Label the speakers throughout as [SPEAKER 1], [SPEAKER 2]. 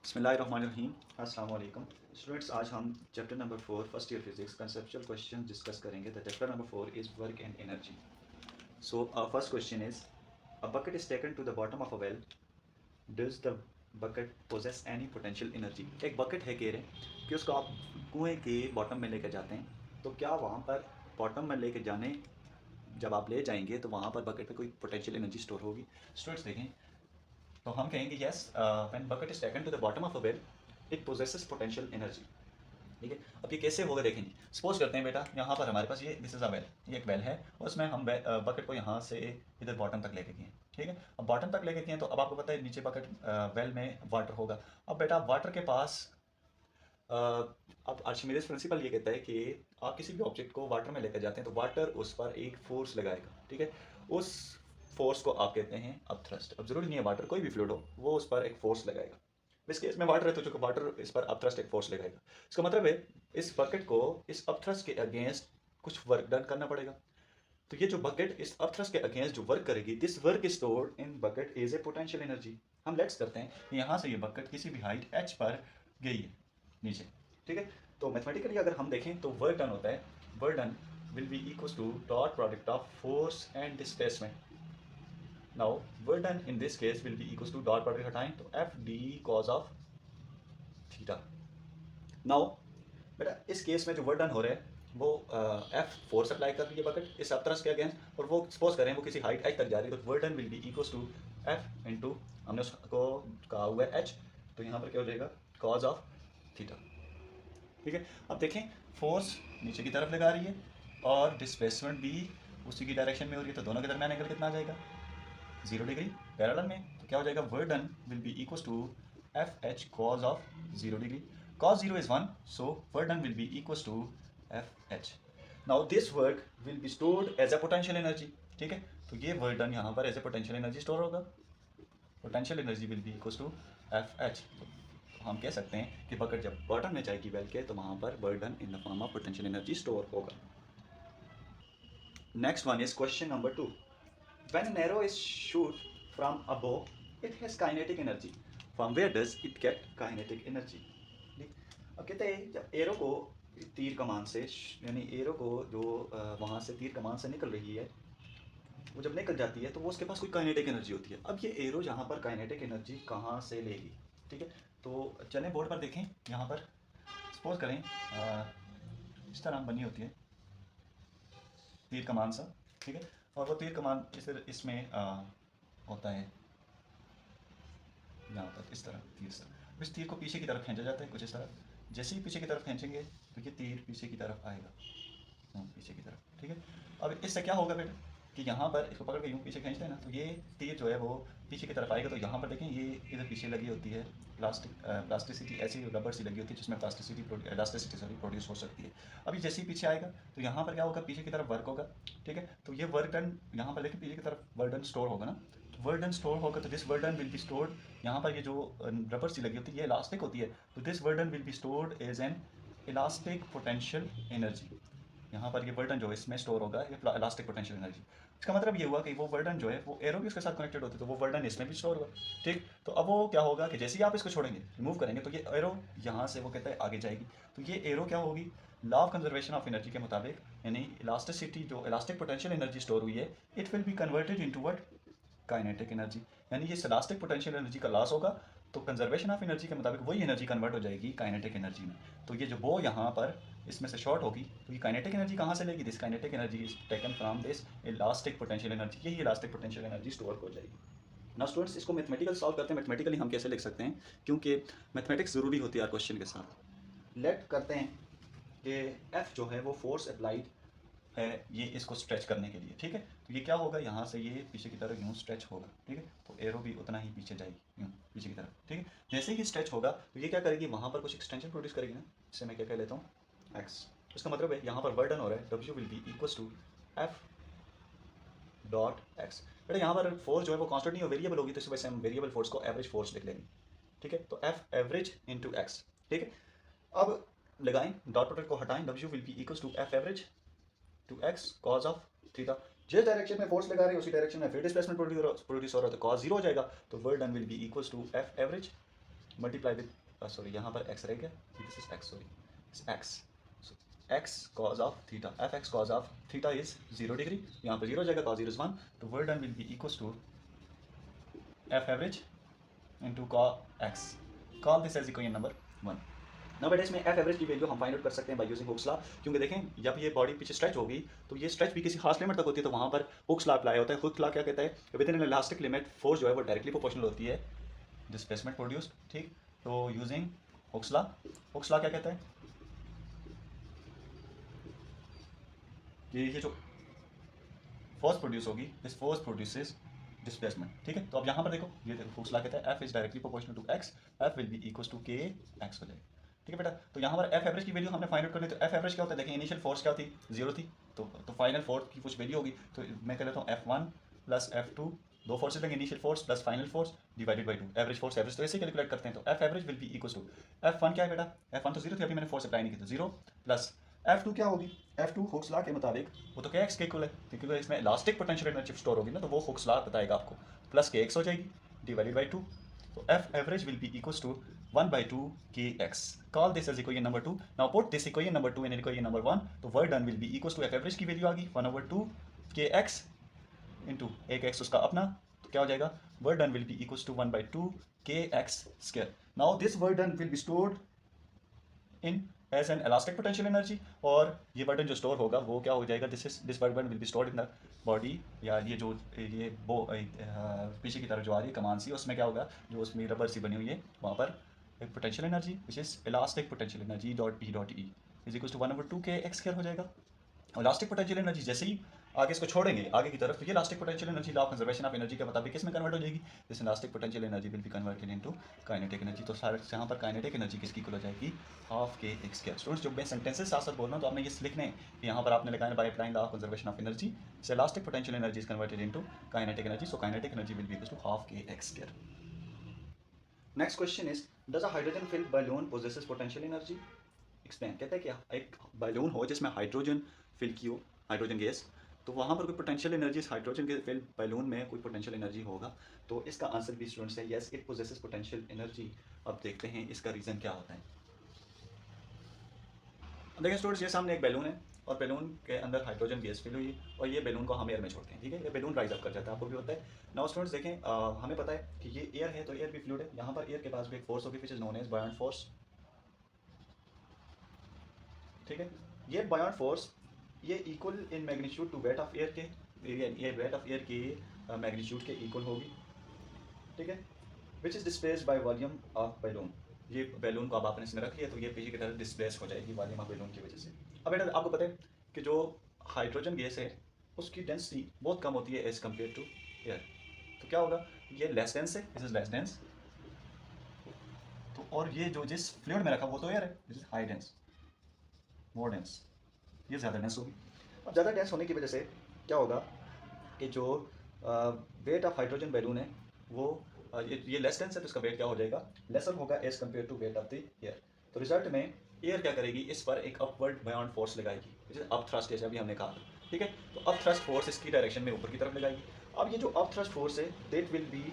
[SPEAKER 1] बिस्मिल्लाहिर्रहमानिर्रहीम। अस्सलाम वालेकुम स्टूडेंट्स, आज हम chapter number 4 first year physics conceptual question discuss करेंगे। The chapter number 4 is work and energy. So first question is a bucket is taken to the bottom of a well, does the bucket possess any potential energy. एक bucket है, कह रहे हैं कि उसको आप कुएँ के बॉटम में लेकर जाते हैं, तो क्या वहाँ पर बॉटम में लेकर जाने जब आप ले जाएंगे तो वहाँ पर बकेट में कोई पोटेंशियल एनर्जी स्टोर होगी। स्टूडेंट्स देखें, तो हम कहेंगे yes, when bucket is taken to the bottom of a well it possesses potential energy. ठीक है, अब ये कैसे होगा देखेंगे। सपोज करते हैं बेटा, यहाँ पर हमारे पास ये दिस इज़ अ वेल, ये एक वेल है, उसमें हम बकेट को यहाँ से इधर बॉटम तक लेके गए। ठीक है, अब बॉटम तक लेके गए तो अब आपको पता है नीचे बकेट वेल में वाटर होगा। अब बेटा वाटर के पास अब आर्चिमेडिस प्रिंसिपल ये कहता है कि आप किसी भी ऑब्जेक्ट को वाटर में लेकर जाते हैं तो वाटर उस पर एक फोर्स लगाएगा। ठीक है, उस फोर्स को आप कहते हैं अप थ्रस्ट। अब जरूरी नहीं है वाटर, कोई भी फ्लूइड हो, वो उस पर एक फोर्स लगाएगा। इस केस में वाटर है तो चूंकि वाटर इस पर अप थ्रस्ट एक फोर्स लगाएगा। इसका मतलब है इस बकेट को इस अप थ्रस्ट के अगेंस्ट कुछ वर्क डन करना पड़ेगा। तो ये जो बकेट इस अप थ्रस्ट के अगेंस्ट जो वर्क करेगी, this work is stored in bucket is a potential energy. हम लेट्स करते हैं कि यहाँ से ये बकेट किसी भी हाइट h पर गई है नीचे। ठीक है, तो मैथमेटिकली अगर हम देखें तो वर्क डन होता है, work done will be equal to dot product of force and displacement. Now work done in this case will be equal to dot product हटाएं तो F D cos of theta. Now बेटा इस case में जो work done हो रहा है वो एफ फोर्स अप्लाई कर रही है बकेट इस अपथ्रस्ट के अगेंस्ट, और वो सपोज करें वो किसी हाइट एच तक जा रही है, तो work done will be equal to F into हमने उसको कहा हुआ है एच, तो यहाँ पर क्या हो जाएगा कॉज ऑफ थीटा। ठीक है, अब देखें फोर्स नीचे की तरफ लगा रही है और डिस्प्लेसमेंट भी उसी की डायरेक्शन में हो रही है, तो दोनों के दरमियान एंगल कितना आ जाएगा 0 डिग्री पैरेलल में। तो क्या हो जाएगा work done will be equal to F H cos of 0 degree. cos 0 is 1, so work done will be equals to fh. Now this work will be stored as a potential energy. ठीक है, तो ये work done यहाँ पर as a potential energy store होगा। Potential energy will be equals to F H. तो हम कह सकते हैं कि बकेट जब बॉटम में जाएगी वेल के तो वहाँ पर work done in the form of potential energy store होगा। Next one is question number 2। When an arrow is shot from a bow, it has kinetic energy. From where does it get kinetic energy? अब कहते हैं जब arrow को तीर कमान से, यानी arrow को जो वहाँ से तीर कमान से निकल रही है, वो जब निकल जाती है तो वो उसके पास कोई काइनेटिक एनर्जी होती है। अब ये एरो यहाँ पर काइनेटिक एनर्जी कहाँ से लेगी। ठीक है, तो चलें बोर्ड पर देखें। यहाँ पर सपोज करें इस तरह बनी होती है तीर कमान सा। ठीक है, और वो तीर कमान इसमें होता है यहाँ पर इस तरह तीर से, इस तीर को पीछे की तरफ खींचा जाता है कुछ इस तरह। जैसे ही पीछे की तरफ खींचेंगे तो ये तीर पीछे की तरफ आएगा, पीछे की तरफ। ठीक है, अब इससे क्या होगा बेटा कि यहाँ पर इसको पकड़ के यूँ पीछे खींचते हैं ना, तो ये तीर जो है वो पीछे की तरफ आएगा। तो यहाँ पर देखें ये इधर पीछे लगी होती है प्लास्टिसिटी, ऐसी रबर सी लगी होती है जिसमें इलास्टिसिटी प्रोड्यूस हो सकती है। अभी जैसे ही पीछे आएगा तो यहाँ पर क्या होगा, पीछे की तरफ वर्क होगा। ठीक है, तो ये वर्क डन यहाँ पर देखें पीछे की तरफ वर्क डन स्टोर होगा ना, तो वर्क डन स्टोर होगा। तो this work done will be stored, यहाँ पर ये जो रबर सी लगी होती है ये इलास्टिक होती है, तो this work done will be stored as an elastic potential energy. यहाँ पर ये वर्डन जो है इसमें स्टोर होगा ये इलास्टिक पोटेंशियल एनर्जी। इसका मतलब ये हुआ कि वो वर्डन जो है वो एरो भी उसके साथ कनेक्टेड होती है, तो वो वर्डन इसमें भी स्टोर होगा। ठीक, तो अब वो क्या होगा कि जैसे ही आप इसको छोड़ेंगे रिमूव करेंगे तो ये एरो यहाँ से वो कहता है आगे जाएगी। तो ये एरो क्या होगी, law of conservation of energy के मुताबिक, यानी इलास्टिसिटी जो इलास्टिक पोटेंशियल एनर्जी स्टोर हुई है it will be converted into what kinetic energy. यानी ये इलास्टिक पोटेंशियल एनर्जी का लॉस होगा, तो कंजर्वेशन ऑफ एनर्जी के मुताबिक वही एनर्जी कन्वर्ट हो जाएगी काइनेटिक एनर्जी में। तो ये जो बो यहाँ पर इसमें से शॉर्ट होगी तो ये काइनेटिक एनर्जी कहाँ से लेगी, this kinetic energy is taken from this elastic potential energy. यही इलास्टिक पोटेंशियल एनर्जी स्टोर हो जाएगी। ना स्टूडेंट्स इसको मैथमेटिकल सॉल्व करते हैं। मैथमेटिकली हम कैसे लिख सकते हैं, क्योंकि मैथमेटिक्स ज़रूरी होती है हर क्वेश्चन के साथ। लेट करते हैं कि एफ जो है वो फोर्स अप्लाइड है ये इसको स्ट्रेच करने के लिए। ठीक है, तो ये क्या होगा, यहाँ से ये पीछे की तरफ यूँ स्ट्रेच होगा। ठीक है, तो एरो भी उतना ही पीछे जाएगी यूँ पीछे की तरफ। ठीक है, जैसे ही स्ट्रेच होगा तो ये क्या करेगी, वहाँ पर कुछ एक्सटेंशन प्रोड्यूस करेगी ना, इससे मैं क्या कह लेता हूँ एक्स। इसका मतलब है यहाँ पर वर्क डन हो रहा है W will be equal to F dot X. बेटा यहाँ पर फोर्स जो है वो कांस्टेंट नहीं हो, वेरिएबल होगी, तो इस वजह से हम वेरिएबल फोर्स को एवरेज फोर्स लिख लेंगे। ठीक है, तो एफ एवरेज इंटू एक्स। ठीक है, अब लगाएं डॉट प्रोडक्ट को हटाएं, W will be equal to F average to X cos of theta. जिस डायरेक्शन में फोर्स लगा रहे हैं उसी डायरेक्शन में फिर डिस्प्लेसमेंट प्रोड्यूस हो रहा है, तो कॉज 0 हो जाएगा। तो work done will be equal to F average multiply with sorry यहाँ पर एक्स रह गया, this is X, sorry it's X, X cos of theta, F X cos of theta is 0 degree, यहाँ पर 0 हो जाएगा, कॉज 0 इज 1, तो work done will be equal to F average into cos X, call this as equation number 1। ना बेटा इसमें F average की value हम फाइंड आउट कर सकते हैं बाय यूजिंग हुक्स लॉ, क्योंकि देखें जब ये बॉडी पीछे स्ट्रेच होगी तो ये स्ट्रेच भी किसी खास लिमिट तक होती है, तो वहाँ पर हुक्स लॉ अप्लाई होता है। हुक्स लॉ क्या कहता है, with in an elastic limit force जो है वो डायरेक्टली प्रोपोर्शनल होती है डिस्प्लेसमेंट प्रोड्यूस्ड, ठीक। तो यूजिंग हुक्स लॉ क्या कहता है कि ये जो फोर्स प्रोड्यूस होगी, दिस फोर्स प्रोड्यूसेस डिस्प्लेसमेंट, ठीक है। तो अब यहाँ पर देखो, ये देखो हुक्स लॉ कहता है F is directly proportional to X, F will be equal to K X हो जाएगा, ठीक है बेटा। तो यहाँ पर एफ एवरेज की वैल्यू हमने फाइंड आउट करनी, तो एफ एवरेज क्या होता है, देखिए इनिशियल फोर्स क्या थी, 0 थी, तो फाइनल फोर्स की कुछ वैल्यू होगी, तो मैं कह लेता हूँ F1 प्लस F2, दो फोर्सेज लेंगे, initial force plus final force divided by 2, average force average तो ऐसे कैलकुलेट करते हैं। तो F average will be equal to F1 क्या है बेटा, F1 तो 0 थी, अभी मैंने फोर्स अप्लाई नहीं की, तो 0 प्लस F2 क्या होगी, F2 हुक्स लॉ के मुताबिक वो तो क्या एक्स के इक्वल है, क्योंकि इसमें इलास्टिक पोटेंशियल एनर्जी स्टोर होगी ना, तो वो हुक्स लॉ बताएगा आपको, प्लस के एक्स हो जाएगी डिवाइडेड बाई 2, तो F average will be equal to 1/2 kx, call this as equation number 2, now put this equation number 2 in equation number 1, तो work done will be equal to F average की value आ गई 1/2 kx into एक x उसका अपना, तो क्या हो जाएगा, work done will be equal to 1/2 kx square. Now this work done will be stored in as an elastic potential energy, और ये बर्डन जो स्टोर होगा वो क्या हो जाएगा, this burden will be stored in the body, या ये जो ये वो पीछे की तरफ जो आ रही है कमान सी, उसमें क्या होगा, जो उसमें रबर सी बनी हुई है वहाँ पर एक potential energy which is elastic potential energy dot P dot E is equal to 1/2 K X square हो जाएगा। और इलास्टिक पोटेंशियल एनर्जी जैसे ही आगे इसको छोड़ेंगे आगे की तरफ, तो ये elastic potential energy law of conservation of energy के मुताबिक किस में कन्वर्ट हो जाएगी, this elastic potential energy will be converted into kinetic energy. तो सारे यहाँ पर काइनेटिक एनर्जी किसकी इक्वल हो जाएगी, half K X square. Students जब मैं सेंटेंसेस साथ साथ बोल रहा हूँ तो आपने ये लिखने हैं कि यहाँ पर आपने लगाया by applying law of conservation of energy, so elastic potential energy is converted into kinetic energy, so kinetic energy will be equal to half K X square. Next question is, does a hydrogen filled balloon possesses potential energy, explain. कहता है कि एक balloon हो जिसमें hydrogen fill की हो, hydrogen gas, तो वहाँ पर कोई पोटेंशियल एनर्जी, हाइड्रोजन के फिल बैलून में कोई पोटेंशियल एनर्जी होगा, तो इसका आंसर भी स्टूडेंट्स है yes, it possesses potential energy. अब देखते हैं इसका रीज़न क्या होता है। अब देखिए स्टूडेंट्स, ये सामने एक बैलून है और बैलून के अंदर हाइड्रोजन गैस फिल हुई है, और ये बैलून को हम एयर में छोड़ते हैं, ठीक है, ये बैलून राइज अप कर जाता है, आपको भी होता है। नाउ स्टूडेंट्स देखें, हमें पता है कि ये एयर है, तो एयर भी फ्लूइड है, यहाँ पर एयर के पास भी एक फोर्स होगी which is known as buoyant force, ठीक है। ये बायोंट फोर्स ये equal in magnitude to weight of air के, ये वेट ऑफ एयर की मैग्नीट्यूड के इक्वल होगी, ठीक है, which is displaced by volume of balloon. ये बैलून को अब आपने इसमें रख लिया तो ये पीछे की तरफ डिस्प्लेस हो जाएगी वॉल्यूम ऑफ बैलून की वजह से। अब बेटा आपको पता है कि जो हाइड्रोजन गैस है उसकी डेंसिटी बहुत कम होती है एज कम्पेयर टू एयर, तो क्या होगा, ये लेस डेंस है, दिस इज लेस डेंस, तो और ये जो जिस फ्लूइड में रखा वो तो एयर है, this is high dense, more dense, ये ज़्यादा डेंस होगी। अब ज़्यादा डेंस होने की वजह से क्या होगा कि जो वेट ऑफ हाइड्रोजन बैलून है वो ये लेस डेंस है, तो इसका वेट क्या हो जाएगा, लेसर होगा as compare to weight of the air. तो रिजल्ट में एयर क्या करेगी, इस पर एक अपवर्ड बायोंट फोर्स लगाएगी, जैसे अप थ्रस्ट जैसे अभी हमने कहा, ठीक है। तो अप थ्रस्ट फोर्स इसकी डायरेक्शन में ऊपर की तरफ लगाएगी। अब ये जो अप थ्रस्ट फोर्स है that will be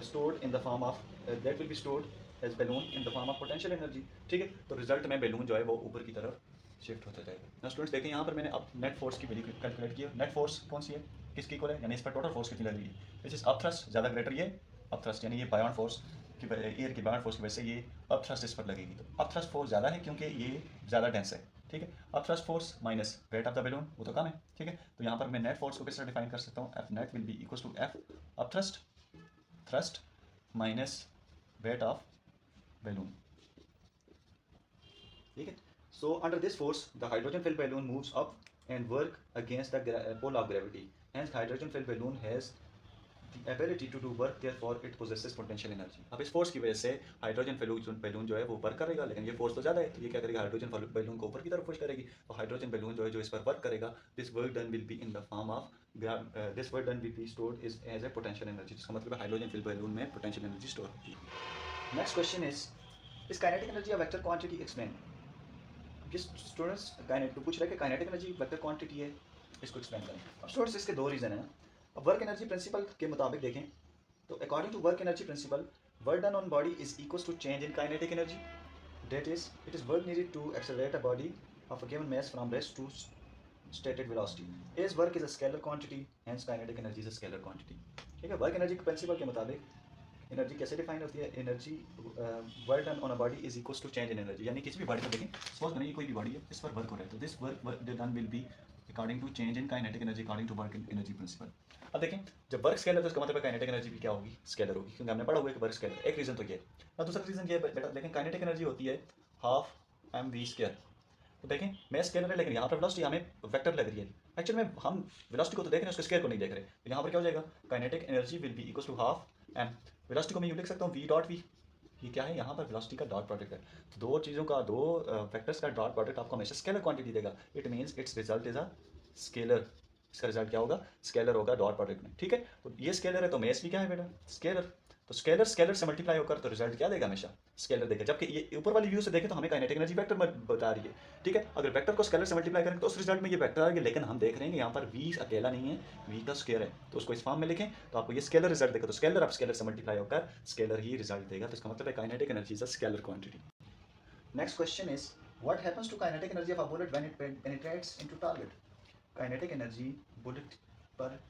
[SPEAKER 1] stored in the form of that will be stored as balloon in the form of potential energy, ठीक है। तो रिजल्ट में बैलून जो है वो ऊपर की तरफ शिफ्ट होता जाएगा। ना स्टूडेंट्स देखें यहाँ पर मैंने अब नेट फोर्स की वैल्यू कैलकुलेट किया, नेट फोर्स कौन सी है, किसकी इक्वल है, यानी इस पर टोटल फोर्स कितनी लगेगी, विच इज अप थ्रस्ट ज़्यादा ग्रेटर, ये अप थ्रस्ट यानी ये बायोंट फोर्स की एयर की बायोंट फोर्स की वजह से ये अप थ्रस्ट इस पर लगेगी, तो अप थ्रस्ट फोर्स ज़्यादा है क्योंकि ये ज़्यादा डेंस है, ठीक है। Up thrust force minus weight of the balloon वो तो कम है, ठीक है। तो यहाँ पर मैं नेट फोर्स को किस तरह डिफाइन कर सकता हूँ, F net will be equal to F up thrust minus weight of balloon, ठीक है। So under this force, the hydrogen filled balloon moves up and work against the pull of gravity. Hence, hydrogen filled balloon has the ability to do work. Therefore, it possesses potential energy. अब इस force की वजह से hydrogen balloon जो है वो work करेगा, लेकिन ये फोर्स तो ज़्यादा है, तो ये क्या करेगा, हाइड्रोजन बैलून को ऊपर की तरफ पुश करेगी, तो हाइड्रोजन बैलून जो है जो इस पर वर्क करेगा, this work done will be in the form of this work done will be stored is as a potential energy, जिसका मतलब है हाइड्रोजन फिल्ड बैलून में पोटेंशियल एनर्जी स्टोर होती है। Next question is kinetic energy of vector quantity explain. Students पूछ रहे हैं कि काइनेटिक एनर्जी वेक्टर क्वांटिटी है, इसको एक्सप्लेन करें। अब स्टूडेंट्स इसके दो रीज़न हैं। अब वर्क एनर्जी प्रिंसिपल के मुताबिक देखें तो according to work energy principle, work done on body is equals to change in kinetic energy, that is it is work needed to accelerate a body of a given mass from rest to stated velocity. As work is a scalar quantity, hence kinetic energy is a scalar quantity. ठीक है, work energy principal के मुताबिक energy कैसे define होती है? Energy work done on a body is equals to change in energy, यानी किसी भी बॉडी पर देखें, सपोज करें कोई भी बॉडी है, इस पर वर्क हो रहा है, तो this work done will be according to change in kinetic energy according to work energy principle. अब देखें, जब वर्क स्केलर है तो इसका मतलब काइनेटिक एनर्जी भी क्या होगी? स्केलर होगी, क्योंकि हमने पढ़ा हुआ है कि वर्क स्केलर। एक रीज़न तो ये है। और दूसरा रीज़न ये है बेटा, देखें काइनेटिक एनर्जी होती है हाफ एम वी स्क्वायर। तो देखें मैं स्केलर है, लेकिन यहाँ पर वेलोसिटी हमें वेक्टर लग रही है। एक्चुअल में हम वेलोसिटी को तो देख रहे हैं, उसके स्केयर को नहीं देख रहे। तो यहाँ पर क्या हो जाएगा? Kinetic energy will be equal to half M. Velocity को मैं यूँ लिख सकता हूँ वी डॉट वी, ये क्या है? यहाँ पर वेलोसिटी का डॉट प्रोडक्ट है। तो दो चीज़ों का, दो वेक्टर्स का डॉट प्रोडक्ट आपको हमेशा स्केलर क्वांटिटी देगा। It means it's result is a scalar. इसका रिजल्ट क्या होगा? स्केलर होगा डॉट प्रोडक्ट में। ठीक है, तो ये स्केलर है, तो मेस भी क्या है बेटा? स्केलर। तो स्केलर स्केलर से मल्टीप्लाई होकर तो रिजल्ट क्या देगा? हमेशा स्केलर देगा। जबकि ये ऊपर वाली व्यू से देखें तो हमें काइनेटिक एनर्जी वेक्टर बता रही है। ठीक है, अगर वेक्टर को स्केलर से मल्टीप्लाई करें तो उस रिजल्ट में ये वेक्टर आएगा, लेकिन हम देख रहे हैं कि यहाँ पर वी अकेला नहीं है, वी का स्केयर है। तो उसको इस फॉर्म में लिखें तो आपको ये स्केलर रिजल्ट देगा। तो स्केलर अब स्केलर से मल्टीप्लाई होकर स्केलर ही रिजल्ट देगा। तो इसका मतलब है kinetic energy is a scalar quantity. Next question is what happens to kinetic energy of a bullet when it penetrates into target? Kinetic energy bullet पर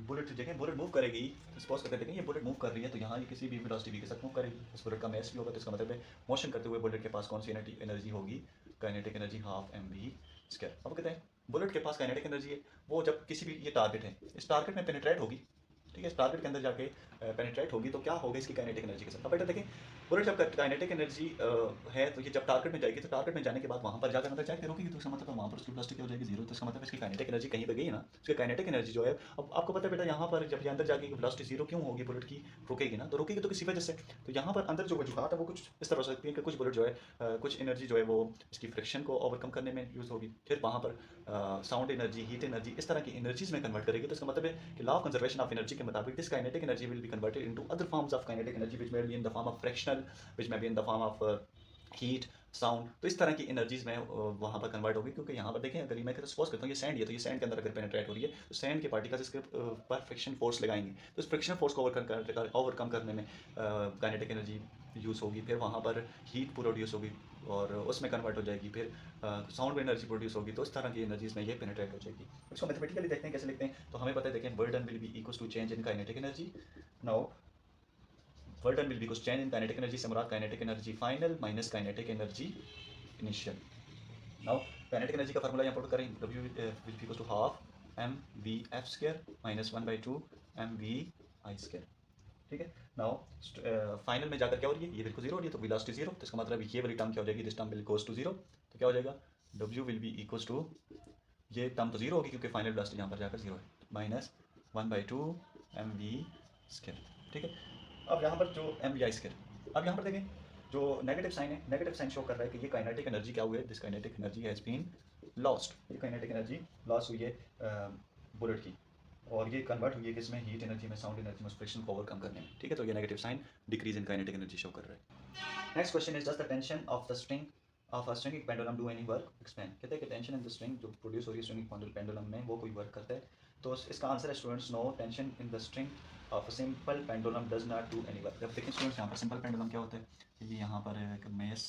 [SPEAKER 1] बुलेट देखें, बुलेट मूव करेगी, suppose करके देखें ये बुलेट मूव कर रही है, तो यहाँ ये किसी भी वेलोसिटी v के साथ मूव करेगी। उस बुलेट का मास भी होगा, तो इसका मतलब है मोशन करते हुए बुलेट के पास कौन सी एनर्जी होगी? Kinetic energy half M V square. अब कहते हैं बुलेट के पास काइनेटिक एनर्जी है, वो जब किसी भी, ये टारगेट है, इस टारगेट में पेनिट्रेट होगी। ठीक है, इस टारगेट के अंदर जाके पेनिट्रेट होगी, तो क्या होगा इसकी काइनेटिक एनर्जी के साथ? अब बेटा देखें, बुलेट जब काइनेटिक एनर्जी है, तो ये जब टारगेट में जाएगी, तो टारगेट में जाने के बाद वहाँ पर जाकर मतलब जाके रोकेगी, तो इसका मतलब वहाँ पर उसकी वेलोसिटी क्या हो जाएगी? जीरो। तो इसका मतलब इसकी काइनेटिक एनर्जी कहीं पर गई है ना, उसकी काइनेटिक एनर्जी जो है, अब आपको पता है बेटा यहाँ पर जब ये अंदर जाके वेलोसिटी जीरो क्यों होगी? बुलेट की रुकेगी ना, तो रुकेगी तो किसी वजह से। तो यहाँ पर अंदर जो वजूहत है वो कुछ इस तरह हो सकती है कि कुछ बुलेट जो है कुछ एनर्जी जो है वो इसकी फ्रिक्शन को ओवरकम करने में यूज़ होगी, फिर वहाँ पर साउंड एनर्जी, हीट एनर्जी, इस तरह की एनर्जीज में कन्वर्ट करेगी। तो इसका मतलब है कि law of conservation of energy के मुताबिक this kinetic energy will be converted into other forms of kinetic energy which may be in the form of frictional, which may be in the form of heat, sound. तो इस तरह की energies में वहाँ पर convert होगी, क्योंकि यहाँ पर देखें, अगर मैं सपोज करता हूँ ये सैंड है, तो ये सैंड के अंदर अगर पेनिट्रेट हो रही है, तो सैंड के पार्टिकल्स इसके पर फ्रिक्शन फोर्स लगाएंगे, तो इस फ्रिक्शन फोर्स को ओवरकम करने में काइनेटिक एनर्जी यूज़ होगी। फिर वहाँ पर हीट प्रोड्यूस होगी और उसमें कन्वर्ट हो जाएगी, फिर साउंड में एनर्जी प्रोड्यूस होगी। तो इस तरह की एनर्जीज में ये पेनिट्रेट हो जाएगी। इसको मैथमेटिकली देखते हैं कैसे लिखते हैं। तो हमें पता है, देखें work done will be equals to change in kinetic energy. Now work done will be equals change in kinetic energy से मुराद kinetic energy final minus kinetic energy initial. Now kinetic energy का फार्मूला यहाँ put करें, W will be equals to half M V F square minus 1/2 M V I square. ठीक है, now final में जाकर क्या हो रही है? ये बिल्कुल जीरो हो रही है, तो वेलोसिटी जीरो। तो इसका मतलब ये वाली टर्म क्या हो जाएगी? This term will goes to zero. तो क्या हो जाएगा? W will be equals to, ये टर्म तो जीरो होगी क्योंकि फाइनल वेलोसिटी यहाँ पर जाकर जीरो है, माइनस 1/2 एम वी स्क्वायर। ठीक है, अब यहाँ पर जो एम वी आई स्क्वायर, अब यहाँ पर देखें जो नेगेटिव साइन है, नेगेटिव साइन शो कर रहा है कि ये काइनेटिक एनर्जी क्या हुई है? This kinetic energy has been lost. ये काइनेटिक एनर्जी लॉस हुई है बुलेट की, और ये कन्वर्ट हुई है किसमें? हीट एनर्जी में, साउंड एनर्जी में, फ्रिक्शन को ओवरकम करने में। ठीक है, तो ये negative sign decrease in kinetic energy show कर रहा है। Next question is does the tension of the string of a stringing pendulum do any work? Explain. कहते हैं कि टेंशन इन द स्ट्रिंग जो प्रोड्यूस हो रही है स्ट्रिंगिंग पेंडुलम में, वो कोई वर्क करता है? तो इसका आंसर है students no, tension in the string of a simple pendulum does not do any work. जब देखें स्टूडेंट्स, यहाँ पर सिंपल पेंडुलम क्या होता है कि ये यहाँ पर एक मेस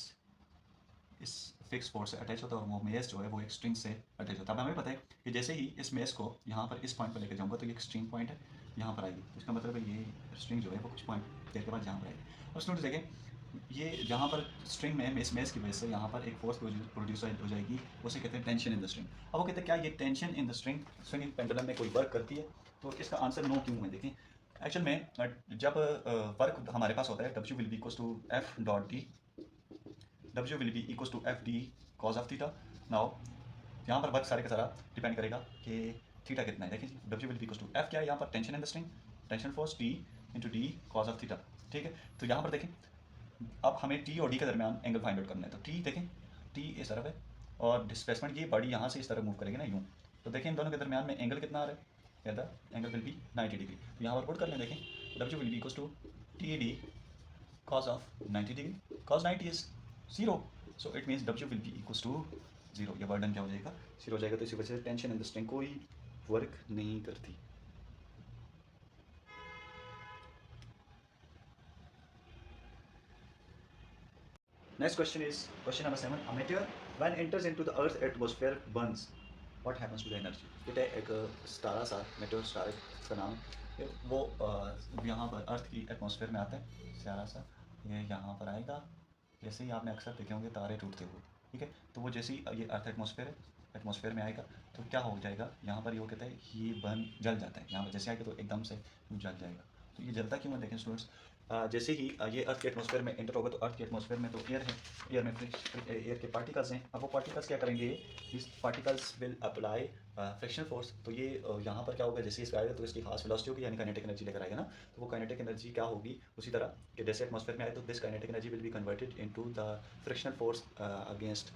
[SPEAKER 1] इस फिक्स फोर्स से अटैच होता है, और वो मेस जो है वो एक स्ट्रिंग से अटैच होता है। अब हमें पता है कि जैसे ही इस मेस को यहाँ पर इस पॉइंट पर लेकर जाऊँगा तो ये एक स्ट्रिंग पॉइंट है, यहाँ पर आएगी। तो इसका मतलब है ये स्ट्रिंग जो है वो कुछ पॉइंट देर के बाद यहाँ पर आएगी। और स्टूडेंट्स देखें, ये जहाँ पर स्ट्रिंग में इस मेस की वजह से यहाँ पर एक फोर्स प्रोड्यूस हो जाएगी, उसे कहते हैं टेंशन इन द स्ट्रिंग। अब वो कहते हैं क्या ये tension in the string swinging pendulum में कोई वर्क करती है? तो इसका आंसर नो क्यों है? देखें, एक्चुअल में जब वर्क हमारे पास होता है, W will be equals to F dot D, W will be equals to F D cos of theta. Now यहाँ पर वर्क सारे का सारा डिपेंड करेगा कि थीटा कितना है। देखिए W will be equals to F क्या है यहाँ पर? Tension in the string, tension force T into D cos of theta. ठीक है, तो यहाँ पर देखें अब हमें T और D के दरमियान एंगल फाइंड आउट करना है। तो T देखें, T इस तरफ है और डिस्प्लेसमेंट ये बॉडी यहाँ से इस तरफ मूव करेगी ना, यूँ। तो देखें इन दोनों के दरमियान में एंगल कितना आ रहा है? The angle will be 90 degree. तो यहाँ पर पुट कर लें, देखें W will be equals to T D cos of 90 degree, cos 90 is 0, so it means W will be equals to 0। ये वर्डन क्या हो जाएगा? 0 हो जाएगा। तो इसी वजह से टेंशन इन द स्ट्रिंग कोई वर्क नहीं करती। Next question is question number 7. A meteor when enters into the Earth's atmosphere burns. What happens to the energy? बेटा एक स्टारा सा मेटेओर स्टार इसका नाम है वो यहाँ पर अर्थ की एटमॉस्फेयर में आता है स्यारा सा ये यहाँ पर आएगा जैसे ही आपने अक्सर देखे होंगे तारे टूटते हुए ठीक है तो वो जैसे ही ये अर्थ एटमॉस्फेयर है एटमॉस्फेयर में आएगा तो क्या हो जाएगा यहाँ पर ये वो कहता है ये बर्न जल जाता है यहाँ पर जैसे आएगा तो एकदम से जल जाएगा तो ये जलता क्यों है देखें स्टूडेंट्स जैसे ही ये अर्थ के एटमॉस्फेयर में एंटर होगा तो अर्थ के एटमॉस्फेयर में तो एयर है एयर में एयर के पार्टिकल्स हैं अब वो पार्टिकल्स क्या करेंगे this particles will apply frictional force तो ये यहाँ पर क्या होगा जैसे इसका आएगा तो इसकी खास वेलोसिटी होगी यानी काइनेटिक एनर्जी लेकर आएगा ना तो वो काइनेटिक एनर्जी क्या होगी उसी तरह कि जैसे एटमॉस्फेयर में आए तो this kinetic energy will be converted into the frictional force against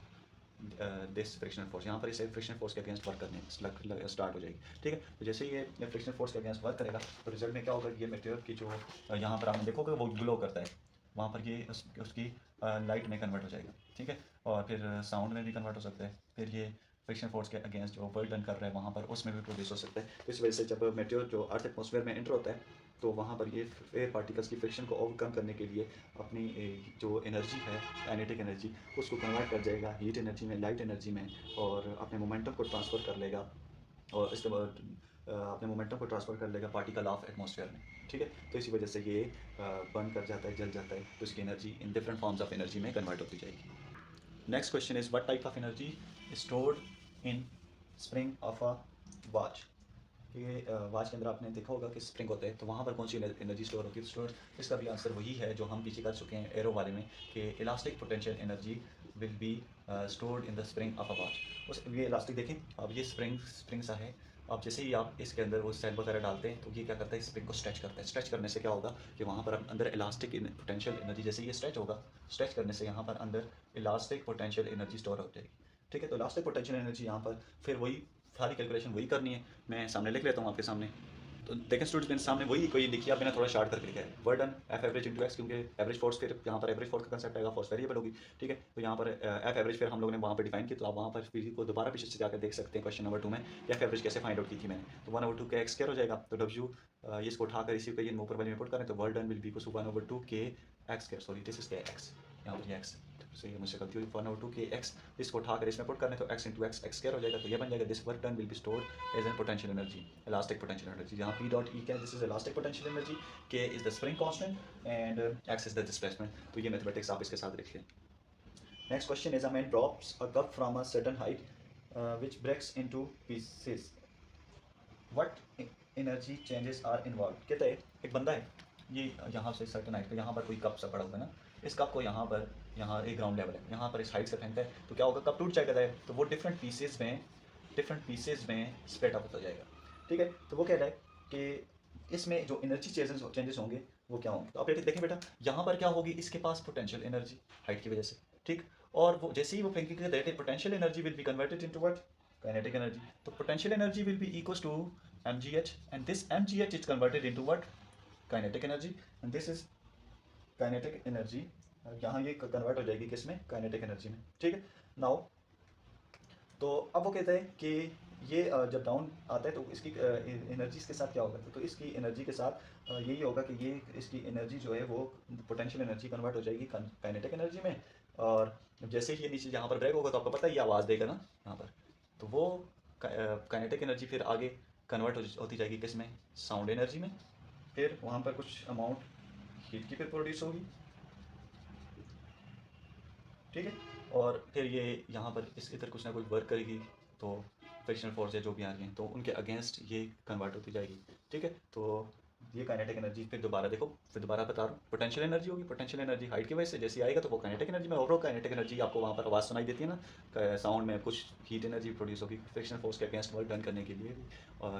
[SPEAKER 1] this frictional force यहाँ पर इसे फ्रिक्शनल फोर्स के अगेंस्ट वर्क करने स्टार्ट हो जाएगी ठीक है तो जैसे ही ये फ्रिक्शनल फोर्स के अगेंस्ट वर्क करेगा तो रिजल्ट में क्या होगा ये मटेरियल की जो यहाँ पर आपने देखोगे वो ग्लो करता है वहाँ पर ये उसकी लाइट में कन्वर्ट हो जाएगा ठीक है और फिर साउंड में भी कन्वर्ट हो सकता है फिर ये फ्रिक्शन फोर्स के अगेंस्ट जो वर्क डन कर रहा है वहाँ पर उसमें भी प्रोड्यूस हो सकता है तो इस वजह से जब मेटेरियल जो अर्थ एटमॉस्फेयर में एंटर होता है तो वहाँ पर ये एयर पार्टिकल्स की फ्रिक्शन को ओवरकम करने के लिए अपनी जो एनर्जी है काइनेटिक एनर्जी उसको कन्वर्ट कर जाएगा हीट एनर्जी में लाइट एनर्जी में और अपने मोमेंटम को ट्रांसफ़र कर लेगा और इसके बाद अपने मोमेंटम को ट्रांसफ़र कर लेगा पार्टिकल ऑफ एटमॉस्फेयर में ठीक है तो इसी वजह से ये बर्न कर जाता है जल जाता है तो इसकी energy in different forms of energy में कन्वर्ट होती जाएगी next question is what type of energy stored in spring of a watch ये वॉच के अंदर आपने देखा होगा कि स्प्रिंग होता है तो वहाँ पर कौन सी एनर्जी स्टोर होती है स्टोर इसका भी आंसर वही है जो हम पीछे कर चुके हैं एरो वाले में कि elastic potential energy will be stored in the spring of a watch उस ये इलास्टिक देखें अब ये स्प्रिंग सा है अब जैसे ही आप इसके अंदर वो सेल वगैरह डालते हैं तो ये क्या करता है स्प्रिंग को स्ट्रेच करता है स्ट्रेच करने से क्या होगा कि वहाँ पर अंदर इलास्टिक पोटेंशियल एनर्जी जैसे ये स्ट्रेच होगा स्ट्रेच करने से यहाँ पर अंदर इलास्टिक पोटेंशियल एनर्जी स्टोर हो जाएगी ठीक है तो इलास्टिक पोटेंशियल एनर्जी यहाँ पर फिर वही सारी कैलकुलेशन वही करनी है मैं सामने लिख लेता हूँ आपके सामने तो देखें स्टूडेंट्स मैंने सामने वही कोई लिखी है मैंने थोड़ा शार्ट करके लिखा है word done F average into x क्योंकि एवरेज फोर्स फिर यहाँ पर एवरेज फोर्स का कंसेप्ट आएगा फोर्स वेरिएबल होगी ठीक है तो यहाँ पर एफ एवरेज फिर हम लोगों ने वहाँ पर डिफाइन किया तो आप वहाँ पर फिर को दोबारा पीछे से जाकर देख सकते हैं क्वेश्चन नंबर 2 में एफ एवरेज कैसे फाइंड आउट की थी मैंने तो 1/2 के एक्स क्या हो जाएगा तो डब्ल्यू इसको उठाकर इसी को ये ऊपर वाले में पुट करें तो वर्ड डन विल बी को 1/2 के एक्स के सॉरी दिस इज के एक्स यहाँ पर ये एक्स से ये मुझसे गलती हुई 1/2 के एक्स इसको उठाकर इसमें पुट करने तो X into X X square हो जाएगा तो ये बन जाएगा this work done will be stored as an potential energy elastic potential energy जहाँ पी डॉट ई क्या this is elastic potential energy K is the spring constant and X is the displacement तो ये mathematics आप इसके साथ लिखिए next question is a man drops a cup from a certain height which breaks into pieces what energy changes are involve कहता है एक बंदा है ये यहाँ से सर्टेन हाइट पे यहाँ पर कोई कप सा पड़ा हुआ है ना इस कप को यहाँ पर यहाँ एक ग्राउंड लेवल है यहाँ पर इस हाइट से फेंकता है तो क्या होगा कप टूट जाएगा तो वो डिफरेंट पीसेज में स्प्रेड अप होता जाएगा ठीक है तो वो कह रहा है कि इसमें जो एनर्जी चेंजेस होंगे वो क्या होंगे तो आप देखें बेटा यहाँ पर क्या होगी इसके पास पोटेंशियल एनर्जी हाइट की वजह से ठीक और वो जैसे ही वो फेंकेगा that potential energy will be converted into what kinetic energy तो potential energy will be equals to mgh and this mgh is converted into what kinetic energy and this is kinetic energy यहाँ ये convert हो जाएगी किसमें kinetic energy में ठीक है now तो अब वो कहते हैं कि ये जब डाउन आता है तो इसकी एनर्जी के साथ क्या होगा तो इसकी एनर्जी के साथ यही होगा कि ये इसकी एनर्जी जो है वो पोटेंशियल एनर्जी कन्वर्ट हो जाएगी काइनेटिक एनर्जी में और जैसे ही ये नीचे जहाँ पर ब्रेक होगा तो आपको पता है ये आवाज़ देगा ना यहाँ पर तो वो काइनेटिक एनर्जी फिर आगे कन्वर्ट होती जाएगी किस में साउंड एनर्जी में फिर वहाँ पर कुछ अमाउंट हीट की फिर प्रोड्यूस होगी ठीक है और फिर ये यहाँ पर इस इधर कुछ ना कुछ वर्क करेगी तो फ्रिक्शनल फोर्स है जो भी आ रही हैं तो उनके अगेंस्ट ये कन्वर्ट होती जाएगी ठीक है तो ये काइनेटिक एनर्जी फिर दोबारा देखो फिर दोबारा बता रहा हूँ पोटेंशियल एनर्जी होगी पोटेंशियल एनर्जी हाइट की वजह से जैसे आएगा तो वो काइनेटिक एनर्जी में ओवरऑल काइनेटिक एनर्जी आपको वहाँ पर आवाज़ सुनाई देती है ना साउंड में कुछ हीट एनर्जी प्रोड्यूस होगी फ्रिक्शनल फोर्स के अगेंस्ट वर्क डन करने के लिए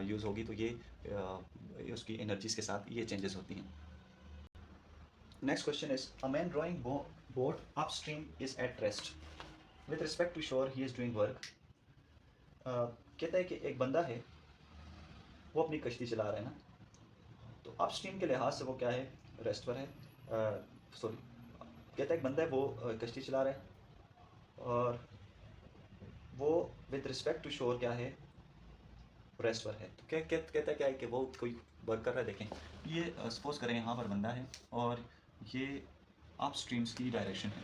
[SPEAKER 1] यूज़ होगी तो ये उसकी एनर्जीज के साथ ये चेंजेस होती हैं next question is a man drawing boat upstream is at rest with respect to shore he is doing work कहता है कि एक बंदा है वो अपनी कश्ती चला रहा है ना तो अपस्ट्रीम के लिहाज से वो क्या है रेस्ट पर है सॉरी कहता है एक बंदा है वो कश्ती चला रहा है और वो विद रिस्पेक्ट टू शोर क्या है रेस्ट पर है तो कहता है क्या है कि वो कोई वर्क कर रहा है देखें ये सपोज करें यहाँ पर बंदा है और ये अप स्ट्रीम्स की डायरेक्शन है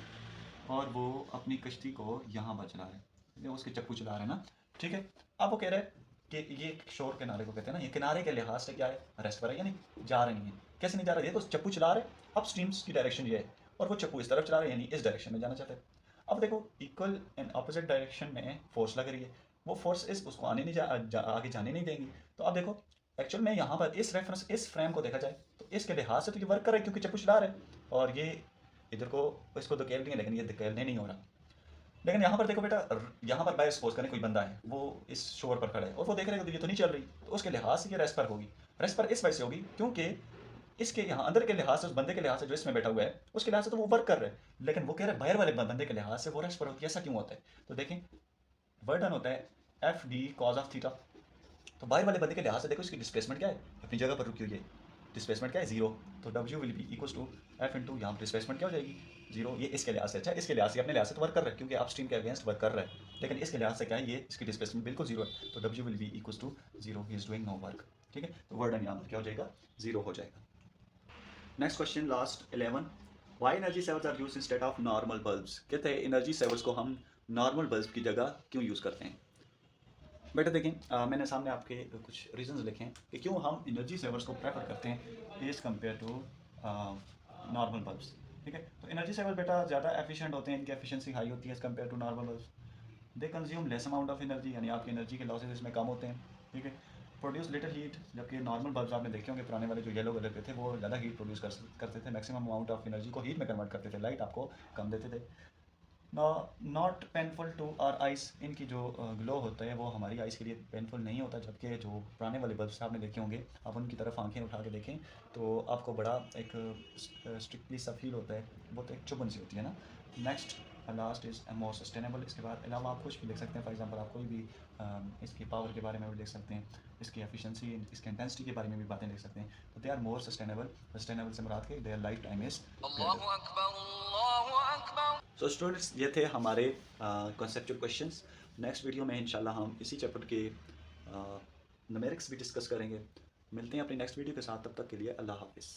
[SPEAKER 1] और वो अपनी कश्ती को यहाँ पर चला रहे हैं, ये उसके चप्पू चला रहे हैं ना, ठीक है। अब वो कह रहे हैं कि ये शोर किनारे को कहते हैं ना, ये किनारे के लिहाज से क्या है, रेस्ट पर है, यानी जा रहे नहीं है। कैसे नहीं जा रहे, देखो चप्पू चला रहे, अप स्ट्रीम्स की डायरेक्शन ये है, और वो चप्पू इस तरफ चला रहे हैं, यानी इस डायरेक्शन में जाना चाहते हैं। अब देखो इक्वल एंड अपोजिट डायरेक्शन में फोर्स लग रही है, वो फोर्स इस उसको आने नहीं आगे जाने नहीं देंगी। तो अब देखो एक्चुअल में यहाँ पर इस रेफरेंस इस फ्रेम को देखा जाए तो इसके लिहाज से तो ये वर्क कर रहा है, क्योंकि चप्पू चला रहे हैं, और ये इधर को इसको धकेल रही है, लेकिन ये धकेलने नहीं हो रहा। लेकिन यहाँ पर देखो बेटा, यहाँ पर बाय सपोज करें कोई बंदा है, वो इस शोर पर खड़ा है और वो देख रहे हैं कि ये तो नहीं चल रही, तो उसके लिहाज से ये रेस्ट पर होगी। रेस्ट पर इस वजह से होगी क्योंकि इसके यहाँ अंदर के लिहाज से, उस बंदे के लिहाज से जो इसमें बैठा हुआ है उसके लिहाज से तो वो वर्क कर रहे हैं, लेकिन वो कह रहे हैं बाहर वाले बंदे के लिहाज से वो रेस्ट पर होगी। ऐसा क्यों होता है, तो देखें वर्क डन होता है F D cos of theta. तो बाहर वाले बंदे के लिहाज से देखो इसकी डिस्प्लेसमेंट क्या है, अपनी जगह पर रुकी हुई है, डिस्प्लेसमेंट क्या है, जीरो। तो W will be equal to F into यहाँ डिस्प्लेसमेंट क्या हो जाएगी, जीरो। ये इसके लिहाज से, अच्छा इसके लिहाज से अपने लिहाज से तो वर्क कर रहा है क्योंकि आप स्ट्रीम के अगेंस्ट वर्क कर रहा है, लेकिन इसके लिहाज से क्या है, ये इसकी डिस्प्लेसमेंट बिल्कुल जीरो है, तो W will be equal to zero, he is doing no work, ठीक है। तो वर्ड यहाँ पर क्या हो जाएगा, जीरो हो जाएगा। Next question last 11, why energy savers are use instead of normal bulbs. कहते हैं एनर्जी सेवर्स को हम नॉर्मल बल्ब की जगह क्यों यूज़ करते हैं। बेटा देखें, मैंने सामने आपके कुछ रीजंस लिखे हैं कि क्यों हम एनर्जी सेवर्स को प्रेफर करते हैं as compare to normal bulbs, ठीक है। तो एनर्जी सेवर बेटा ज़्यादा एफिशिएंट होते हैं, इनकी एफिशिएंसी हाई होती है as compare to normal bulbs. They consume less amount of energy, यानी आपकी एनर्जी के लॉसेज इसमें कम होते हैं, ठीक है। प्रोड्यूस लिटिल हीट, जबकि नॉर्मल बल्ब्स आपने देखे होंगे पुराने वाले जो येलो कलर के थे, वो ज़्यादा हीट प्रोड्यूस करते थे, मैक्सिमम अमाउंट ऑफ एनर्जी को हीट में कन्वर्ट करते थे, लाइट आपको कम देते थे। Not painful to our eyes, इनकी जो ग्लो होता है वो हमारी आइस के लिए पेनफुल नहीं होता, जबकि जो पुराने वाले बल्ब्स आपने देखे होंगे, आप उनकी तरफ आंखें उठा के देखें तो आपको बड़ा एक स्ट्रिक्टली सा फील होता है, बहुत एक चुभन सी होती है ना। Next last is more sustainable. इसके बाद अलावा आप कुछ भी लिख सकते हैं, फॉर एग्जांपल आप कोई भी इसकी पावर के बारे में भी लिख सकते हैं, इसकी एफिशिएंसी, इसकी इंटेंसिटी के बारे में भी बातें लिख सकते हैं। तो they are more sustainable, sustainable से मुराद के their life time is. So students, ये थे हमारे कॉन्सेप्चुअल क्वेश्चंस। नेक्स्ट वीडियो में इंशाल्लाह हम इसी चैप्टर के न्यूमेरिक्स भी डिस्कस करेंगे। मिलते हैं अपनी नेक्स्ट वीडियो के साथ, तब तक के लिए अल्लाह हाफिज़।